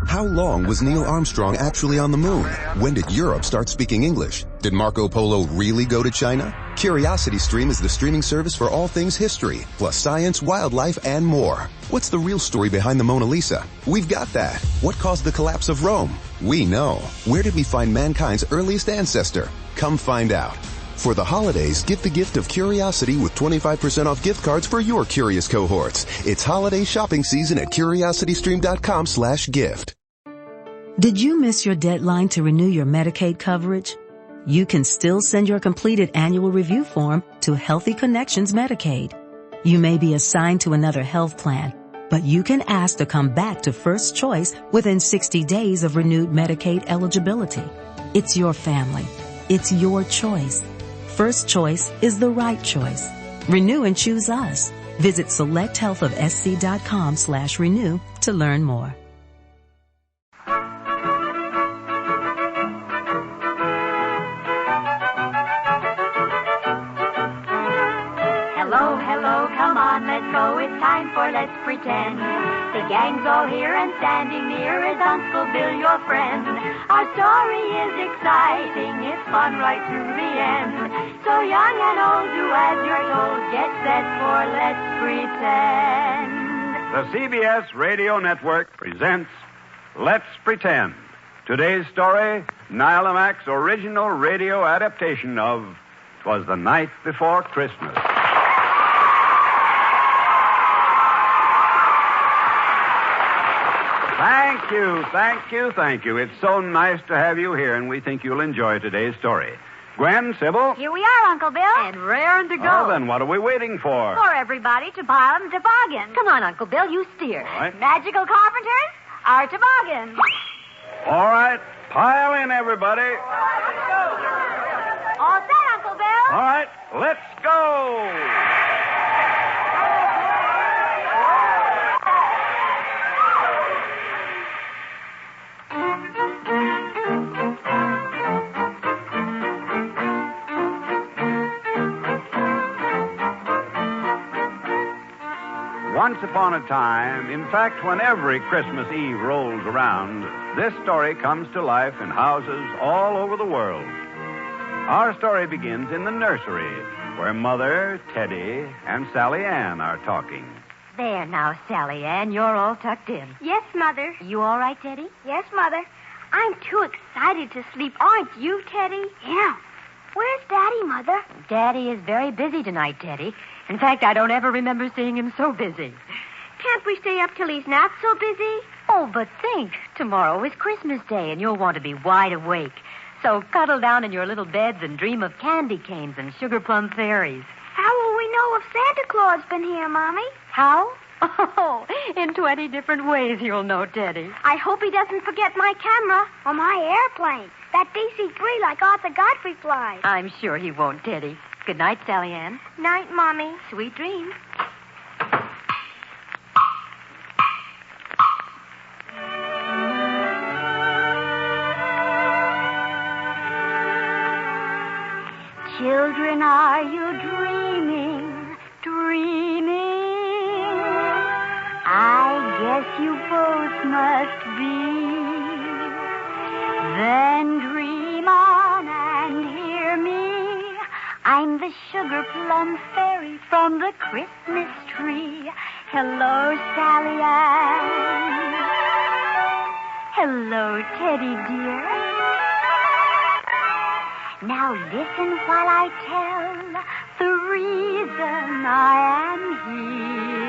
How long was Neil Armstrong actually on the moon? When did Europe start speaking English? Did Marco Polo really go to China? CuriosityStream is the streaming service for all things history, plus science, wildlife, and more. What's the real story behind the Mona Lisa? We've got that. What caused the collapse of Rome? We know. Where did we find mankind's earliest ancestor? Come find out. For the holidays, give the gift of curiosity with 25% off gift cards for your curious cohorts. It's holiday shopping season at curiositystream.com/gift. Did you miss your deadline to renew your Medicaid coverage? You can still send your completed annual review form to Healthy Connections Medicaid. You may be assigned to another health plan, but you can ask to come back to First Choice within 60 days of renewed Medicaid eligibility. It's your family. It's your choice. First Choice is the right choice. Renew and choose us. Visit selecthealthofsc.com/renew to learn more. Hello, hello, come on, let's go. It's time for Let's Pretend. The gang's all here and standing near is Uncle Bill, your friend. Our story is exciting, it's fun right to the end. So young and old, do as you're told. Get set for Let's Pretend. The CBS Radio Network presents Let's Pretend. Today's story, Nyla Mac's original radio adaptation of "'Twas the Night Before Christmas." Thank you. It's so nice to have you here, and we think you'll enjoy today's story. Gwen, Sybil? Here we are, Uncle Bill. And raring to go. Oh, then what are we waiting for? For everybody to pile on the toboggan. Come on, Uncle Bill, you steer. All right. Magical carpenters, our toboggan. All right, pile in, everybody. All set, Uncle Bill. All right, let's go. Once upon a time, in fact, when every Christmas Eve rolls around, this story comes to life in houses all over the world. Our story begins in the nursery, where Mother, Teddy, and Sally Ann are talking. There now, Sally Ann, you're all tucked in. Yes, Mother. You all right, Teddy? Yes, Mother. I'm too excited to sleep, aren't you, Teddy? Yeah. Where's Daddy, Mother? Daddy is very busy tonight, Teddy. In fact, I don't ever remember seeing him so busy. Can't we stay up till he's not so busy? Oh, but think. Tomorrow is Christmas Day, and you'll want to be wide awake. So cuddle down in your little beds and dream of candy canes and sugar plum fairies. How will we know if Santa Claus been here, Mommy? How? Oh, in 20 different ways you'll know, Teddy. I hope he doesn't forget my camera or my airplane. That DC-3 like Arthur Godfrey flies. I'm sure he won't, Teddy. Good night, Sally Ann. Night, Mommy. Sweet dreams. Children, are you dreaming, dreaming? I guess you both must be. Then dream on and hear me. I'm the sugar plum fairy from the Christmas tree. Hello, Sally Ann. Hello, Teddy dear. Now listen while I tell the reason I am here.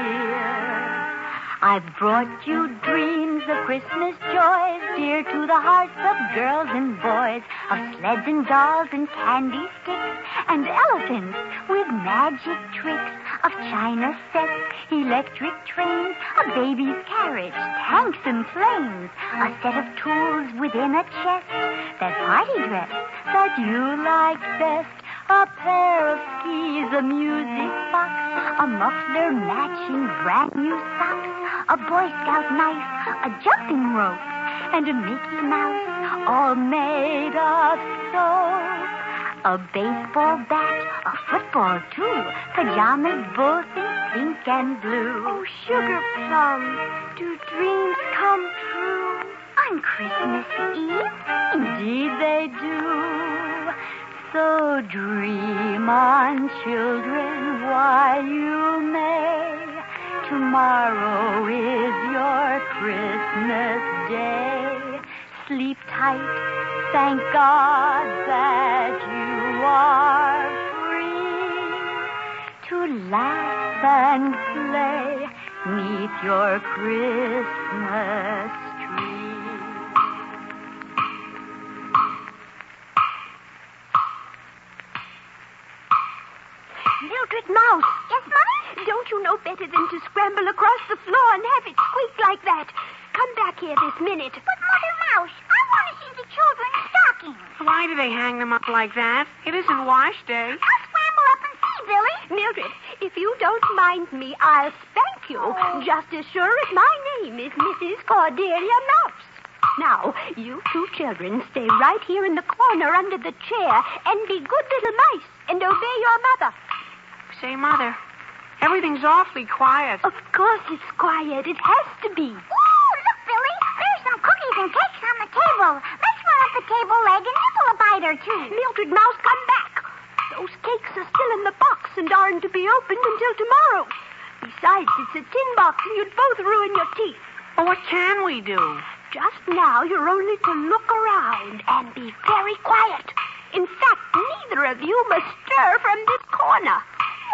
I've brought you dreams of Christmas joys, dear to the hearts of girls and boys, of sleds and dolls and candy sticks, and elephants with magic tricks, of china sets, electric trains, a baby's carriage, tanks and planes, a set of tools within a chest, that party dress that you like best, a pair of skis, a music box, a muffler matching brand new socks, a Boy Scout knife, a jumping rope, and a Mickey Mouse, all made of soap. A baseball bat, a football too, pajamas both in pink and blue. Oh, sugar plum, do dreams come true? Christmas Eve? Indeed they do. So dream on, children, while you may. Tomorrow is your Christmas day. Sleep tight, thank God that you are free to laugh and play 'neath your Christmas tree. Mildred Mouse. Yes, Mother? Don't you know better than to scramble across the floor and have it squeak like that? Come back here this minute. But, Mother Mouse, I want to see the children's stockings. Why do they hang them up like that? It isn't wash day. I'll scramble up and see, Billy. Mildred, if you don't mind me, I'll spank you. Oh. Just as sure as my name is Mrs. Cordelia Mouse. Now, you two children stay right here in the corner under the chair and be good little mice and obey your mother. Say, Mother, everything's awfully quiet. Of course it's quiet. It has to be. Ooh, look, Billy. There's some cookies and cakes on the table. Let's run up the table leg and nibble a bite or two. Mildred Mouse, come back. Those cakes are still in the box and aren't to be opened until tomorrow. Besides, it's a tin box and you'd both ruin your teeth. Well, what can we do? Just now, you're only to look around and be very quiet. In fact, neither of you must stir from this corner.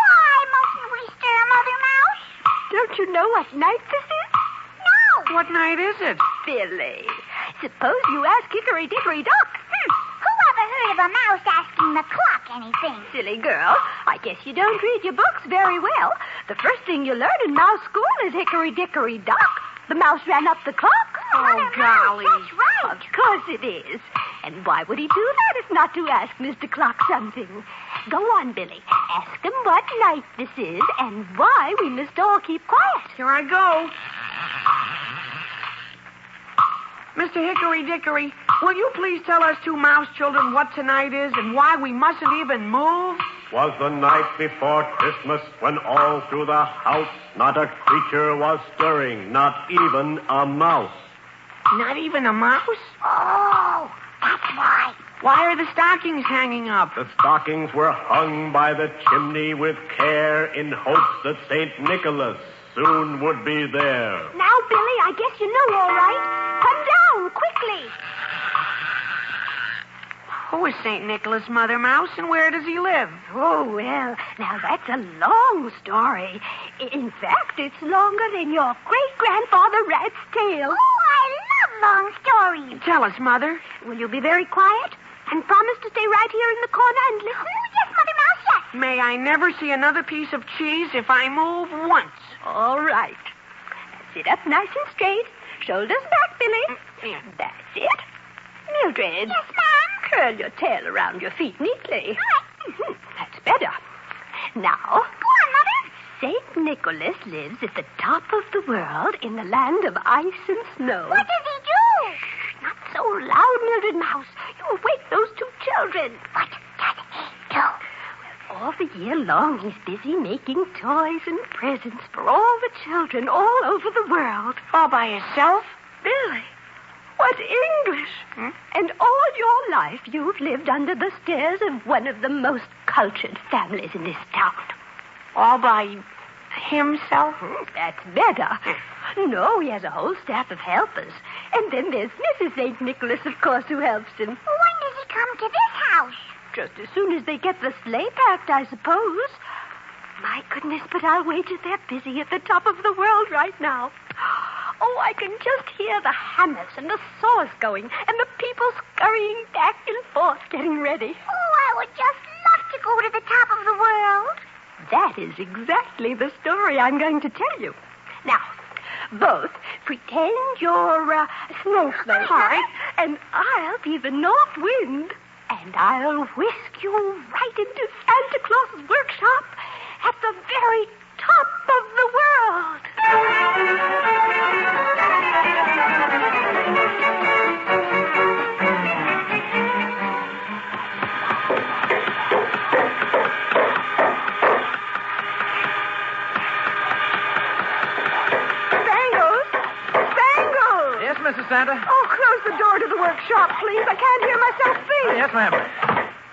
Why mustn't we stir, Mother Mouse? Don't you know what night this is? No. What night is it? Billy, suppose you ask Hickory Dickory Dock. Who ever heard of a mouse asking the clock anything? Silly girl, I guess you don't read your books very well. The first thing you learn in mouse school is Hickory Dickory Dock. The mouse ran up the clock. Mother golly. Mouse, that's right. Of course it is. And why would he do that if not to ask Mr. Clock something? Go on, Billy. Ask him what night this is and why we must all keep quiet. Here I go. Mr. Hickory Dickory, will you please tell us two mouse children what tonight is and why we mustn't even move? 'Twas the night before Christmas when all through the house not a creature was stirring, not even a mouse. Not even a mouse? Oh, that's why. Why are the stockings hanging up? The stockings were hung by the chimney with care in hopes that St. Nicholas soon would be there. Now, Billy, I guess you know all right. Come down, quickly. Who is St. Nicholas, Mother Mouse, and where does he live? Oh, well, now that's a long story. In fact, it's longer than your great-grandfather Rat's tail. Oh, I love long stories. Tell us, Mother. Will you be very quiet and promise to stay right here in the corner and listen? Oh, yes, Mother Mouse, yes. May I never see another piece of cheese if I move once. All right. Sit up nice and straight. Shoulders back, Billy. Yeah. That's it. Mildred. Yes, ma'am. Curl your tail around your feet neatly. All right. That's better. Now, Go on, Mother. St. Nicholas lives at the top of the world in the land of ice and snow. What does he do? Shh, not so loud, Mildred Mouse. You'll wake those two children. What does he do? All the year long, he's busy making toys and presents for all the children all over the world. All by himself? Billy, what English! And all your life, you've lived under the stairs of one of the most cultured families in this town. All by himself? That's better. No, he has a whole staff of helpers. And then there's Mrs. St. Nicholas, of course, who helps him. When does he come to this house? Just as soon as they get the sleigh packed, I suppose. My goodness, but I'll wager they're busy at the top of the world right now. Oh, I can just hear the hammers and the saws going and the people scurrying back and forth getting ready. Oh, I would just love to go to the top of the world. That is exactly the story I'm going to tell you. Now, both pretend you're a snowflake. All right. And I'll be the north wind. And I'll whisk you right into Santa Claus's workshop at the very top of the world. Yes, Mrs. Santa? Oh, close the door to the workshop, please. I can't hear myself think. Yes, ma'am.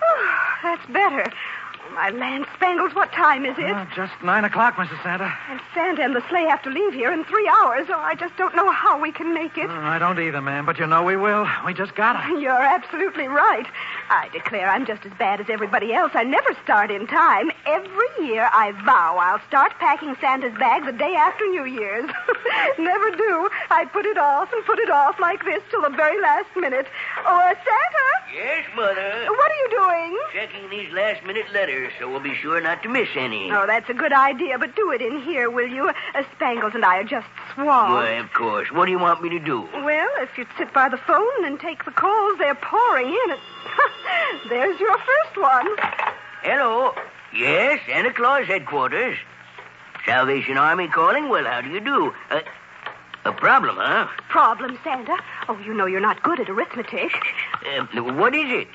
Oh, that's better. Oh, my land, Spangles, what time is it? Just 9 o'clock, Mrs. Santa. And Santa and the sleigh have to leave here in 3 hours. Oh, I just don't know how we can make it. I don't either, ma'am, but you know we will. We just gotta. You're absolutely right. I declare I'm just as bad as everybody else. I never start in time. Every year I vow I'll start packing Santa's bag the day after New Year's. Never do. I put it off and put it off like this till the very last minute. Oh, Santa? Yes, Mother. What are you doing? Checking these last-minute letters, so we'll be sure not to miss any. Oh, that's a good idea, but do it in here, will you? Spangles and I are just swamped. Why, of course. What do you want me to do? Well, if you'd sit by the phone and take the calls, they're pouring in. There's your first one. Hello. Yes, Santa Claus headquarters. Salvation Army calling? Well, how do you do? A problem, huh? Problem, Santa? Oh, you know you're not good at arithmetic. What is it?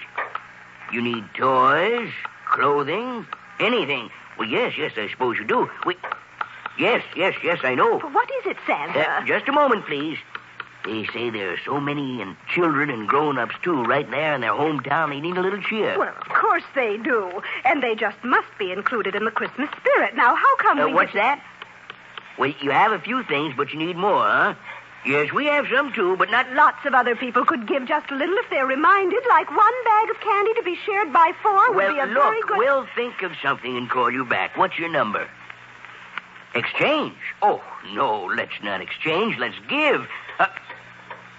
You need toys, clothing, anything. Well, yes, I suppose you do. Yes, I know. But what is it, Santa? Just a moment, please. They say there are so many children and grown-ups, too, right there in their hometown. They need a little cheer. Well, of course they do. And they just must be included in the Christmas spirit. Now, how come What's that? Well, you have a few things, but you need more, huh? Yes, we have some, too, but not... Lots of other people could give just a little if they're reminded, like one bag of candy to be shared by 4 would be a very good... We'll think of something and call you back. What's your number? Exchange? Oh, no, let's not exchange. Let's give.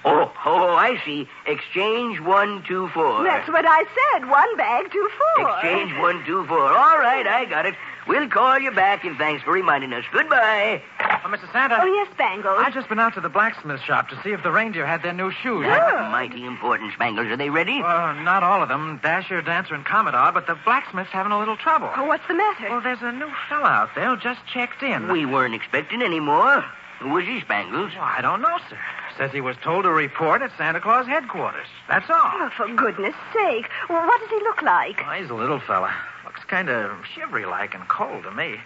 I see. Exchange 124. That's what I said. 1 bag, 2 4. Exchange 124. All right, I got it. We'll call you back, and thanks for reminding us. Goodbye. Mrs. Santa. Oh, yes, Spangles. I've just been out to the blacksmith shop to see if the reindeer had their new shoes. Mighty important, Spangles. Are they ready? Not all of them. Dasher, Dancer, and Comet are, but the blacksmith's having a little trouble. Oh, what's the matter? Well, there's a new fella out there who just checked in. We weren't expecting any more. Who was he, Spangles? Well, I don't know, sir. Says he was told to report at Santa Claus headquarters. That's all. Oh, for goodness sake. Well, what does he look like? Oh, he's a little fella. Looks kind of shivery-like and cold to me.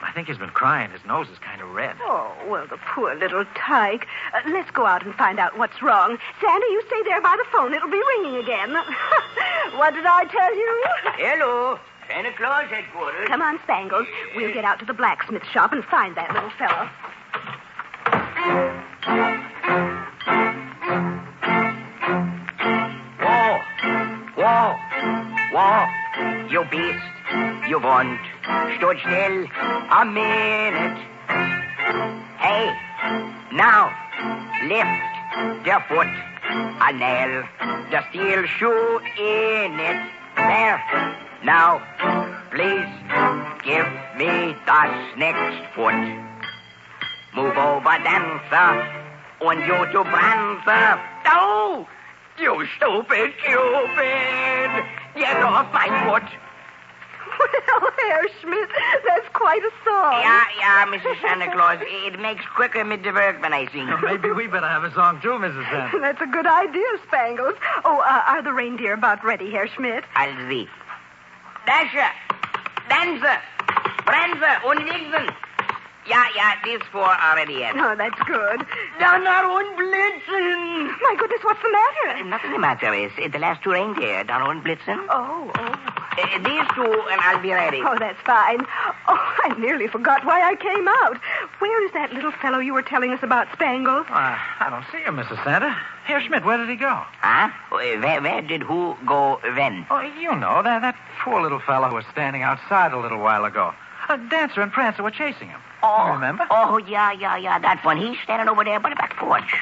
I think he's been crying. His nose is kind of red. Oh, well, the poor little tyke. Let's go out and find out what's wrong. Santa, you stay there by the phone. It'll be ringing again. What did I tell you? Hello. Santa Claus headquarters. Come on, Spangles. We'll get out to the blacksmith shop and find that little fellow. Whoa, you beast, you won't stood still a minute. Hey, now, lift the foot, a nail, the steel shoe in it. There, now, please give me the next foot. Move over, Dancer, and you to Prancer. Oh! You stupid Cupid! Get off my foot! Well, Herr Schmidt, that's quite a song. Yeah, Mrs. Santa Claus. It makes quicker mid-work when I sing. Well, maybe we better have a song, too, Mrs. Santa. That's a good idea, Spangles. Oh, are the reindeer about ready, Herr Schmidt? I'll see. Dasher! Dancer! Prancer! Und Vixen! Yeah, these 4 are ready yet. Oh, that's good. Donner und Blitzen! My goodness, what's the matter? Nothing the matter is the last 2 reindeer, Donner und Blitzen. Oh. These 2, and I'll be ready. Oh, that's fine. Oh, I nearly forgot why I came out. Where is that little fellow you were telling us about, Spangles? I don't see him, Mrs. Santa. Herr Schmidt, where did he go? Huh? Where did who go when? Oh, you know, that poor little fellow who was standing outside a little while ago. Dancer and Prancer were chasing him. Oh, remember? Oh, yeah, that one. He's standing over there by the back porch.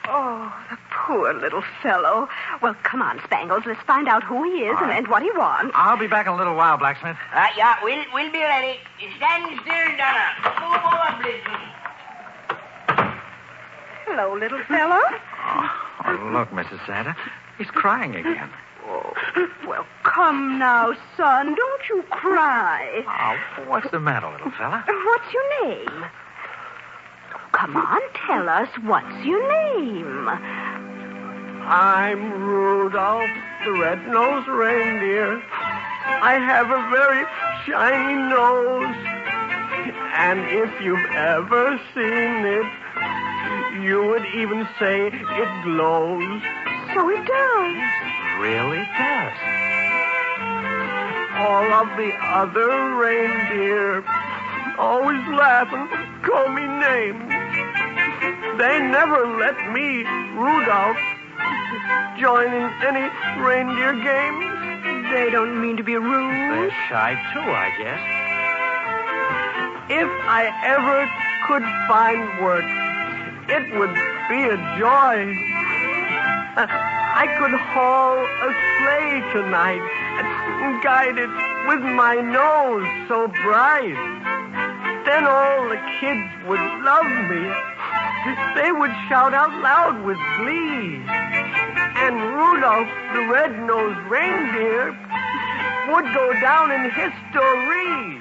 Oh, the poor little fellow. Well, come on, Spangles. Let's find out who he is and what he wants. I'll be back in a little while, blacksmith. Yeah, we'll be ready. Stand still, Donna. Move over, Blitzen. Hello, little fellow. Oh, look, Mrs. Santa. He's crying again. Oh, well, come now, son. Don't you cry. Oh, what's the matter, little fella? What's your name? Come on, tell us. What's your name? I'm Rudolph, the red-nosed reindeer. I have a very shiny nose. And if you've ever seen it, You would even say it glows. So it does. Really does. All of the other reindeer always laugh and call me names. They never let me, Rudolph, join in any reindeer games. They don't mean to be rude. They're shy, too, I guess. If I ever could find work, it would be a joy. I could haul a sleigh tonight and guide it with my nose so bright. Then all the kids would love me. They would shout out loud with glee. And Rudolph the red-nosed reindeer would go down in history.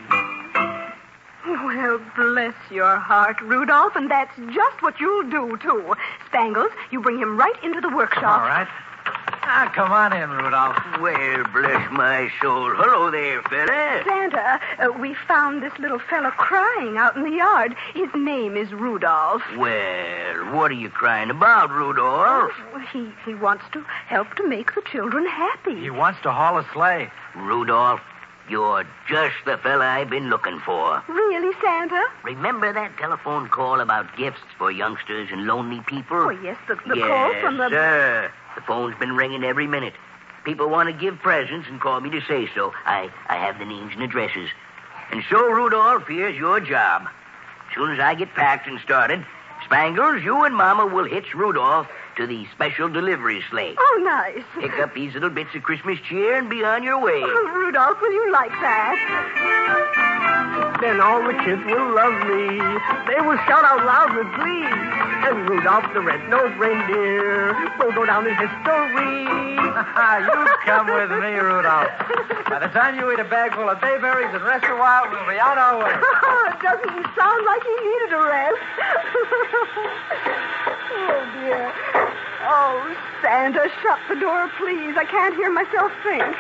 Well, bless your heart, Rudolph, and that's just what you'll do, too. Spangles, you bring him right into the workshop. All right. Come on in, Rudolph. Well, bless my soul. Hello there, fella. Santa, we found this little fella crying out in the yard. His name is Rudolph. Well, what are you crying about, Rudolph? He wants to help to make the children happy. He wants to haul a sleigh. Rudolph, you're just the fella I've been looking for. Really, Santa? Remember that telephone call about gifts for youngsters and lonely people? Oh, yes, the call from the... Yes, sir. The phone's been ringing every minute. People want to give presents and call me to say so. I have the names and addresses. And so, Rudolph, here's your job. As soon as I get packed and started, Spangles, you and Mama will hitch Rudolph to the special delivery sleigh. Oh, nice. Pick up these little bits of Christmas cheer and be on your way. Oh, Rudolph, will you like that? Then all the kids will love me. They will shout out loud with glee. And Rudolph the red-nosed reindeer will go down in history. You come with me, Rudolph. By the time you eat a bag full of bayberries and rest a while, we'll be on our way. Doesn't he sound like he needed a rest? Oh, dear. Oh, Santa, shut the door, please. I can't hear myself think.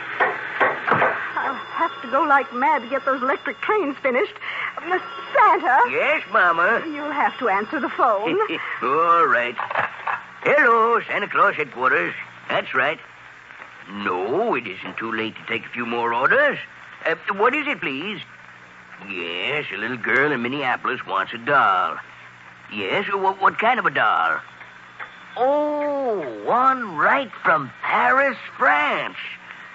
I'll have to go like mad to get those electric trains finished. Santa? Yes, Mama? You'll have to answer the phone. All right. Hello, Santa Claus headquarters. That's right. No, it isn't too late to take a few more orders. What is it, please? Yes, a little girl in Minneapolis wants a doll. Yes, what kind of a doll? Oh, one right from Paris, France.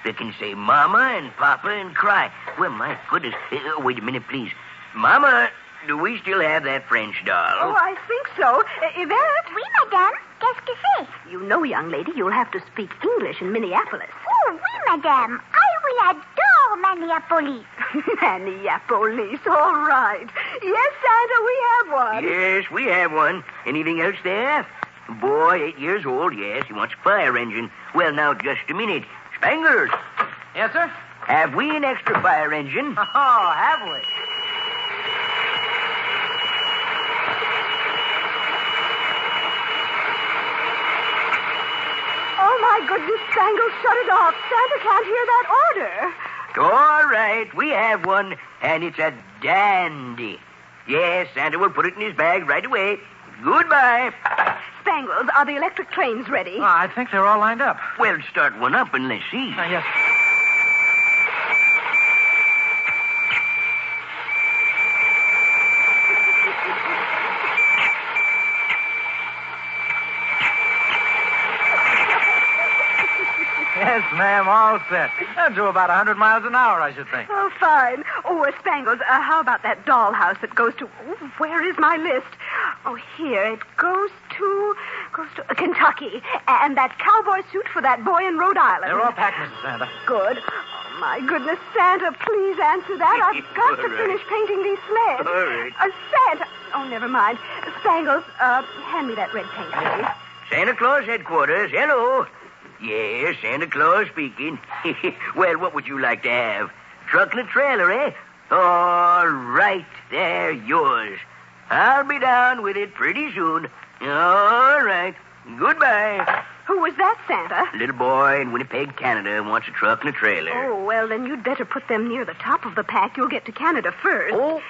That can say Mama and Papa and cry. Well, my goodness. Wait a minute, please. Mama, do we still have that French doll? Oh, I think so. Yvette? Oui, madame. Qu'est-ce que c'est? You know, young lady, you'll have to speak English in Minneapolis. Oh, oui, madame. I will adore Minneapolis. Minneapolis, all right. Yes, Santa, we have one. Yes, we have one. Anything else there? Boy, 8 years old, yes. He wants a fire engine. Well, now, just a minute. Spangles. Yes, sir? Have we an extra fire engine? Oh, have we? Oh, my goodness, Spangles, shut it off. Santa can't hear that order. All right, we have one, and it's a dandy. Yes, Santa will put it in his bag right away. Goodbye. Spangles, are the electric trains ready? I think they're all lined up. Well, start one up and let's see. Yes. Yes, ma'am, all set. Do about 100 miles an hour, I should think. Oh, fine. Oh, Spangles, how about that dollhouse that goes to... Oh, where is my list? Oh, here. It goes to Kentucky. And that cowboy suit for that boy in Rhode Island. They're all packed, Mrs. Santa. Good. Oh, my goodness, Santa, please answer that. I've got to finish painting these sleds. All right. Santa... Oh, never mind. Spangles, hand me that red paint, please. Santa Claus headquarters. Hello. Yes, Santa Claus speaking. Well, what would you like to have? Truck and a trailer, eh? All right, they're yours. I'll be down with it pretty soon. All right. Goodbye. Who was that, Santa? A little boy in Winnipeg, Canada, wants a truck and a trailer. Oh, well, then you'd better put them near the top of the pack. You'll get to Canada first. Oh,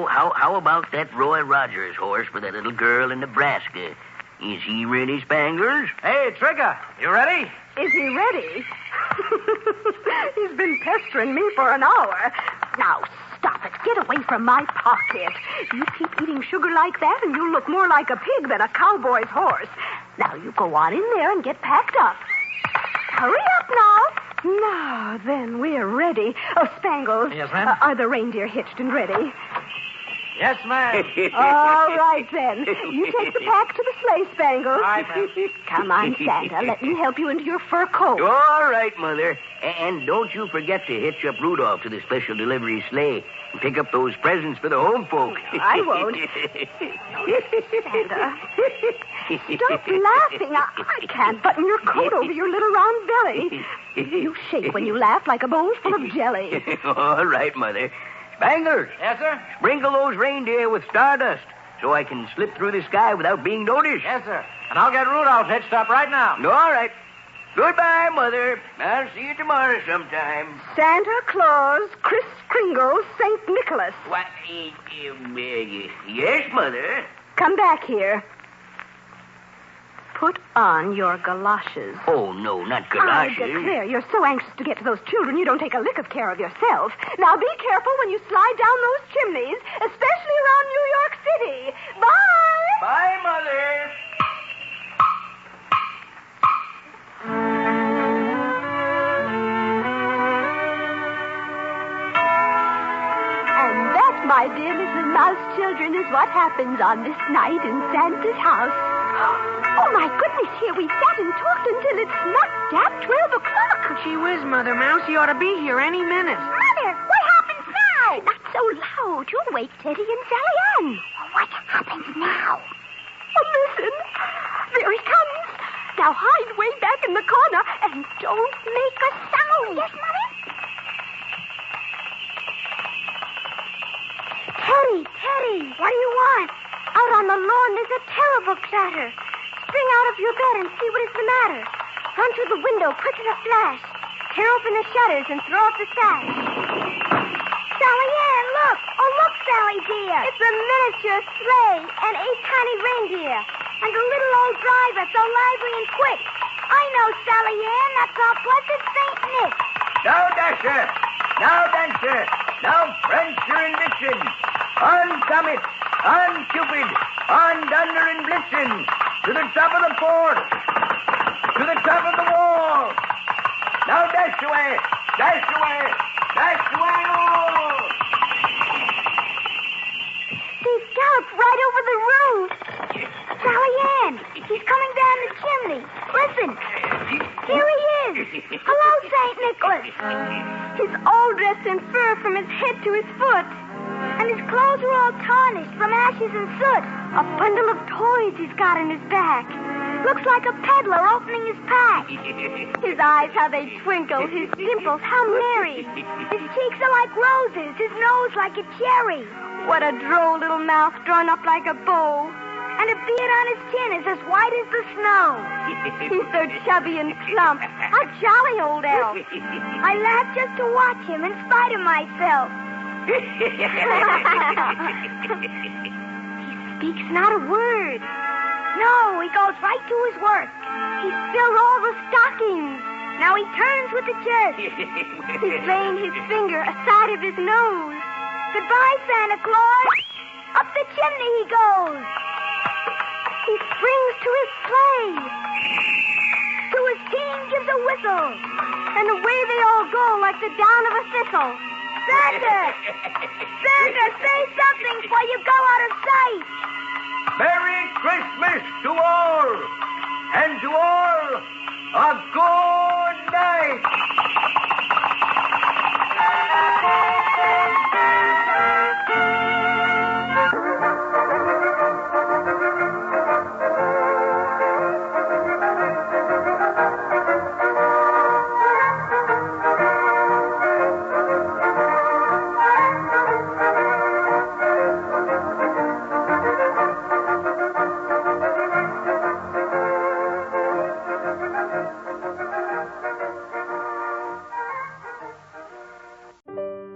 how about that Roy Rogers horse for that little girl in Nebraska? Is he ready, Spanglers? Hey, Trigger, you ready? Is he ready? He's been pestering me for an hour. Now, stop it. Get away from my pocket. You keep eating sugar like that, and you'll look more like a pig than a cowboy's horse. Now, you go on in there and get packed up. Hurry up now. Now, then, we're ready. Oh, Spangles. Yes, ma'am? Are the reindeer hitched and ready? Yes, ma'am. All right, then. You take the pack to the sleigh, Spangles. All right, ma'am. Come on, Santa. Let me help you into your fur coat. All right, Mother. And don't you forget to hitch up Rudolph to the special delivery sleigh and pick up those presents for the home folks. I won't. Santa. Stop laughing. I can't button your coat over your little round belly. You shake when you laugh like a bowl full of jelly. All right, Mother. Spanglers. Yes, sir? Sprinkle those reindeer with stardust so I can slip through the sky without being noticed. Yes, sir. And I'll get Rudolph hitched up right now. All right. Goodbye, Mother. I'll see you tomorrow sometime. Santa Claus, Kris Kringle, St. Nicholas. What? Yes, Mother. Come back here. Put on your galoshes. Oh, no, not I galoshes. declare, you're so anxious to get to those children, you don't take a lick of care of yourself. Now, be careful when you slide down those chimneys, especially around New York City. Bye! Bye, Mother. And that, my dear little mouse children, is what happens on this night in Santa's house. Oh, my goodness, here we sat and talked until it's not dap 12 o'clock. Gee whiz, Mother Mouse, he ought to be here any minute. Mother, what happens now? Not so loud. You'll wake Teddy and Sally Ann. What happens now? Oh, listen. There he comes. Now hide way back in the corner and don't make a sound. Yes, Mother? Teddy, what do you want? Out on the lawn, there's a terrible clatter. Spring out of your bed and see what is the matter. Run through the window quick as a flash. Tear open the shutters and throw up the sash. Sally Ann, look. Oh, look, Sally dear. It's a miniature sleigh and 8 tiny reindeer. And a little old driver so lively and quick. I know, Sally Ann. That's our blessed Saint Nick. Now, Dasher. Now, Dancer. Now, Prancer and Vixen. On Comet. On Cupid. On Dunder and Blitzen. To the top of the fort. To the top of the wall. Now, dash away. Dash away. Dash away. Oh! They galloped right over the roof. Sally Ann, he's coming down the chimney. Listen. Here he is. Hello, St. Nicholas. He's all dressed in fur from his head to his foot. And his clothes are all tarnished from ashes and soot. A bundle of toys he's got in his back. Looks like a peddler opening his pack. His eyes, how they twinkle. His dimples, how merry. His cheeks are like roses. His nose like a cherry. What a droll little mouth drawn up like a bow. And a beard on his chin is as white as the snow. He's so chubby and plump. A jolly old elf. I laugh just to watch him in spite of myself. He speaks not a word. No, he goes right to his work. He fills all the stockings. Now he turns with a jerk. He's laying his finger aside of his nose. Goodbye, Santa Claus. Up the chimney he goes. He springs to his sleigh. To his team gives a whistle. And away they all go like the down of a thistle. Santa! Santa, say something before you go out of sight. Merry Christmas to all, and to all a good night.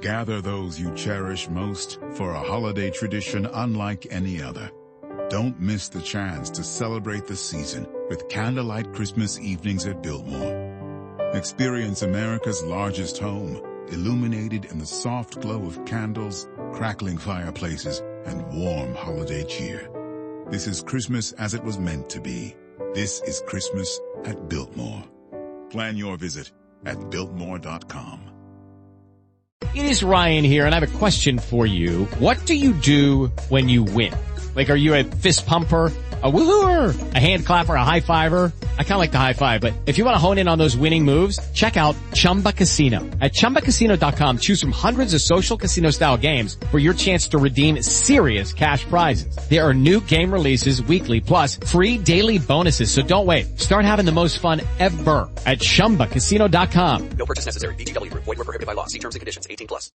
Gather those you cherish most for a holiday tradition unlike any other. Don't miss the chance to celebrate the season with candlelight Christmas evenings at Biltmore. Experience America's largest home, illuminated in the soft glow of candles, crackling fireplaces, and warm holiday cheer. This is Christmas as it was meant to be. This is Christmas at Biltmore. Plan your visit at Biltmore.com. It is Ryan here, and I have a question for you. What do you do when you win? Like, are you a fist pumper, a woo-hooer, a hand clapper, a high fiver? I kind of like the high five, but if you want to hone in on those winning moves, check out Chumba Casino. At ChumbaCasino.com, choose from hundreds of social casino-style games for your chance to redeem serious cash prizes. There are new game releases weekly, plus free daily bonuses, so don't wait. Start having the most fun ever at ChumbaCasino.com. No purchase necessary. VGW Group. Void where prohibited by law. See terms and conditions. 18+.